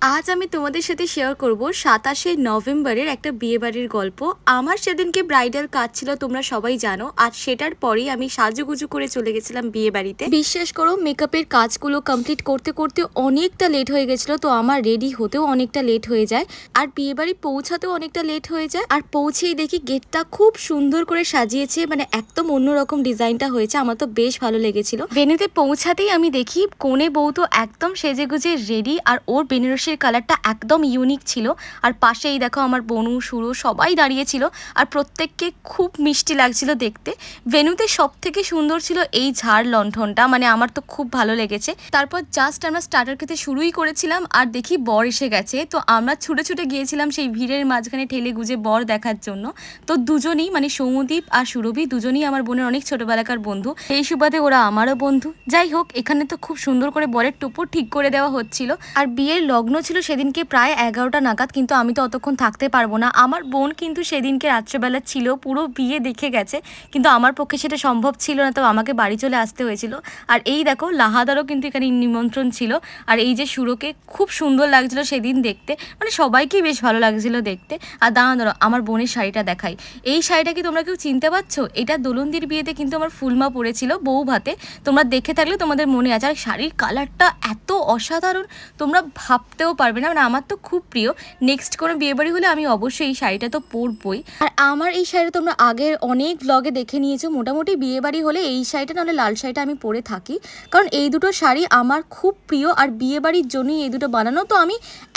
আজ আমি তোমাদের সাথে শেয়ার করব ২৭শে নভেম্বরের একটা বিয়েবাড়ির গল্প। আমার সেদিনকে ব্রাইডাল কাজ ছিল, তোমরা সবাই জানো। আর সেটার পরেই আমি সাজুগুজু করে চলে গেছিলাম বিয়েবাড়িতে। বিশ্বাস করো, মেকআপের কাজগুলো কমপ্লিট করতে করতে অনেকটা লেট হয়ে গেছিলো, তো আমার রেডি হতেও অনেকটা লেট হয়ে যায়, আর বিয়েবাড়ি পৌঁছাতেও অনেকটা লেট হয়ে যায়। আর পৌঁছেই দেখি গেটটা খুব সুন্দর করে সাজিয়েছে, মানে একদম অন্যরকম ডিজাইনটা হয়েছে, আমার তো বেশ ভালো লেগেছিল। ভেন্যুতে পৌঁছাতেই আমি দেখি কনে বউ তো একদম সেজেগুজে রেডি, আর ওর বেনারসির কালারটা একদম ইউনিক ছিল। আর পাশেই দেখো আমার বনু সুরু সবাই দাঁড়িয়েছিল, আর প্রত্যেককে খুব মিষ্টি লাগছিল দেখতে। ভেন্যুতে সব থেকে সুন্দর ছিল এই ঝাড় লণ্ঠনটা, মানে আমার তো খুব ভালো লেগেছে। তারপর জাস্ট আমরা স্টার্টার খেতে শুরুই করেছিলাম, আর দেখি বর এসে গেছে, তো আমরা ছুটে ছুটে গিয়েছিলাম সেই ভিড়ের মাঝখানে ঠেলে গুজে বর দেখার জন্য। তো দুজনেই, মানে সৌমদীপ আর সুরভি দুজনেই আমার বোনের অনেক ছোটবেলাকার বন্ধু, এই সুবাদে ওরা আমারও বন্ধু। যাই হোক, এখানে তো খুব সুন্দর করে বরের টোপর ঠিক করে দেওয়া হচ্ছিল। আর বিয়ের লগ্ন ছিল সেদিনকে প্রায় 11টা নাগাদ, কিন্তু আমি তো অতক্ষণ থাকতে পারবো না। আমার বোন কিন্তু সেদিনকে রাত্রেবেলা ছিল, পুরো বিয়ে দেখে গেছে, কিন্তু আমার পক্ষে সেটা সম্ভব ছিল না, তো আমাকে বাড়ি চলে আসতে হয়েছিল। আর এই দেখো লাহাদারও কিন্তু এখানে নিমন্ত্রণ ছিল। আর এই যে সুরকে খুব সুন্দর লাগছিল সেদিন দেখতে, মানে সবাইকেই বেশ ভালো লাগছিল দেখতে। আর দাঁড়ো আমার বোনের শাড়িটা দেখাই। এই শাড়িটা কি তোমরা কেউ চিনতে পারছো? এটা দোলনদির বিয়েতে কিন্তু আমার ফুলমা পরেছিল বউ ভাতে, তোমরা দেখে থাকলে তোমাদের মনে আছে। আর শাড়ির কালারটা এত অসাধারণ, তোমরা ভাবতেও পারবে না, মানে আমার তো খুব প্রিয়। নেক্সট কোনো বিয়েবাড়ি হলে আমি অবশ্যই এই শাড়িটা তো পরবই। আর আমার এই শাড়িটা তোমরা আগের অনেক ব্লগে দেখে নিয়েছো। মোটামুটি বিয়েবাড়ি হলে এই শাড়িটা নাহলে লাল শাড়িটা আমি পরে থাকি, কারণ এই দুটো শাড়ি আমার খুব প্রিয়, আর বিয়েবাড়ির জন্যই এই দুটো বানানো। তো আমি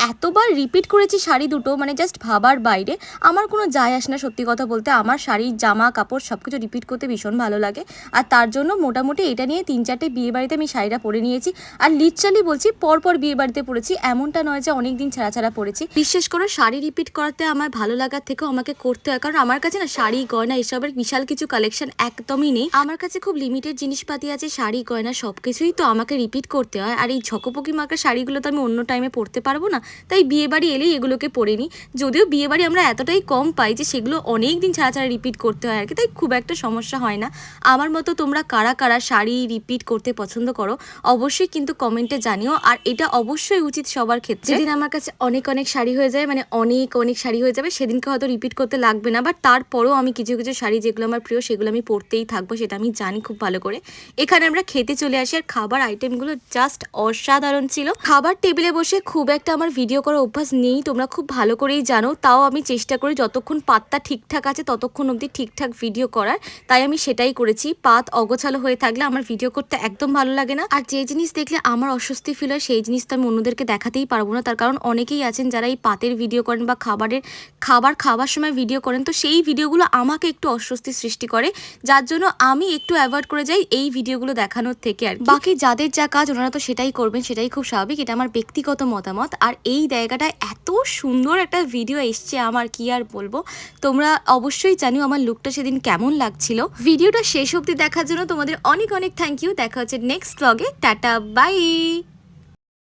এতবার রিপিট করেছি শাড়ি দুটো, মানে জাস্ট ভাবার বাইরে। আমার কোনো যায় আসে না, সত্যি কথা বলতে আমার শাড়ির জামা কাপড় সব কিছু রিপিট করতে ভীষণ ভালো লাগে। আর তার জন্য মোটামুটি এটা নিয়ে 3-4টে বিয়েবাড়িতে আমি শাড়িটা পরে নিয়েছি। আর লিটারালি বলছি, পরপর বিয়েবাড়িতে পরেছি, এমনটা নয় যে অনেক দিন ছাড়া ছাড়া পড়েছি। বিশেষ করে শাড়ি রিপিট করাতে আমার ভালো লাগার থেকেও আমাকে করতে হয়, কারণ আমার কাছে না শাড়ি গয়না এসবের বিশাল কিছু কালেকশন একদমই নেই। আমার কাছে খুব লিমিটেড জিনিসপাতি আছে, শাড়ি গয়না সবকিছুই তো আমাকে রিপিট করতে হয়। আর এই ঝকপকি মার্কা শাড়িগুলো তো আমি অন্য টাইমে পরতে পারবো না, তাই বিয়েবাড়ি এলেই এগুলোকে পরে নিই। যদিও বিয়েবাড়ি আমরা এতটাই কম পাই যে সেগুলো অনেক দিন ছাড়া ছাড়া রিপিট করতে হয় আর কি, তাই খুব একটা সমস্যা হয় না। আমার মতো তোমরা কারা কারা শাড়ি রিপিট করতে পছন্দ করো অবশ্যই কিন্তু কমেন্টে জানিও। আর এটা অবশ্যই উচিত সবার ক্ষেত্রে। যেদিন আমার কাছে অনেক অনেক শাড়ি হয়ে যায়, মানে অনেক অনেক শাড়ি হয়ে যাবে, সেদিনকে হয়তো রিপিট করতে লাগবে না, বাট তারপরেও আমি কিছু কিছু শাড়ি যেগুলো আমার প্রিয় সেগুলো আমি পরতেই থাকবো, সেটা আমি জানি খুব ভালো করে। এখানে আমরা খেতে চলে আসি, আর খাবার আইটেমগুলো জাস্ট অসাধারণ ছিল। খাবার টেবিলে বসে খুব একটা আমার ভিডিও করার অভ্যাস নেই, তোমরা খুব ভালো করেই জানো। তাও আমি চেষ্টা করি যতক্ষণ পাতটা ঠিকঠাক আছে ততক্ষণ অবধি ঠিকঠাক ভিডিও করার, তাই আমি সেটাই করেছি। পাত অগোছালো হয়ে থাকলে আমার ভিডিও করতে একদম ভালো লাগে না। আর যে জিনিস দেখলে আমার অস্বস্তি ফিল হয় সেই জিনিস তো আমি অন্যদেরকে দেখাতেই পারবো না, তার কারণ অনেকেই আছেন যারা এই পাতের ভিডিও করেন বা খাবার সময় ভিডিও করেন, তো সেই ভিডিওগুলো আমাকে একটু অস্বস্তি সৃষ্টি করে, যার জন্য আমি একটু অ্যাভয়েড করে যাই এই ভিডিওগুলো দেখানোর থেকে। আর বাকি যাদের যা কাজ ওনারা তো সেটাই করবেন, সেটাই খুব স্বাভাবিক, এটা আমার ব্যক্তিগত মতামত। আর এই জায়গাটায় এত সুন্দর একটা ভিডিও এসছে, আমার কি আর বলবো। তোমরা অবশ্যই জানিও আমার লুকটা সেদিন কেমন লাগছিল। ভিডিওটা শেষ অবধি দেখার জন্য তোমাদের অনেক অনেক থ্যাংক ইউ। দেখা হচ্ছে নেক্সট ব্লগে। Tata, by.